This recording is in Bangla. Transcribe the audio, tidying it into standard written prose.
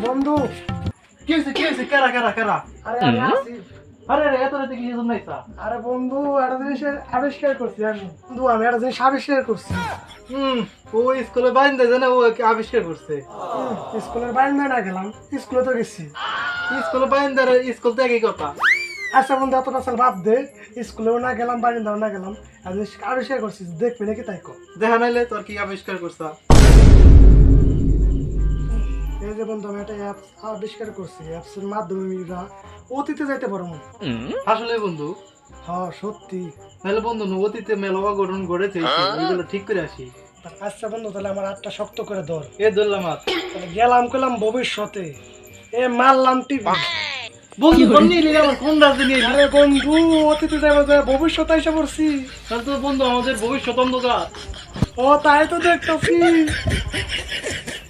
বন্ধু কি হয়েছে কারা কারা কারা আরে আমি আসি। আরে রে এত রাতে কি জন্য আইছা আরে বন্ধু একটা জিনিসের আবিষ্কার করছি আমি একটা জিনিস আবিষ্কার করছি। ও স্কুলে বাইন্দা জানে ও কি আবিষ্কার করছে স্কুলের বারান্দায় না গেলাম, স্কুলে তো গেছি। স্কুলে বাইন্দার স্কুল তো একই কথা আচ্ছা বন্ধু এতটা সাল বাদ দে, স্কুলেও না গেলাম বারান্দাও না গেলাম, একটা জিনিস আবিষ্কার করছি, দেখবি নাকি তাই কর। দেখা নাইলে তোর কি আবিষ্কার করছা এই যে বন্ধু আমি একটা অ্যাপস আবিষ্কার করছি, অ্যাপসের মাধ্যমে আমরা অতীতে যাইতে পারবো। আসলে বন্ধু হ্যাঁ সত্যি। নাহলে বন্ধু অতীতে মেলা অঘটন ঘটেছে এগুলো ঠিক করে আসি আচ্ছা বন্ধু তাহলে আমার হাতটা শক্ত করে ধর। এ ধরলাম হাত তাহলে গেলাম কইলাম ভবিষ্যতে, এ মারলাম টিভি। বন্ধু কোন নিয়ে আমার কোন রাজ্যে নিয়ে আরে বন্ধু অতীতে যাবো যে ভবিষ্যতে এসে পড়ছি। তাহলে তো বন্ধু আমাদের ভবিষ্যৎ অন্ধকার ও তাই তো দেখতেছি।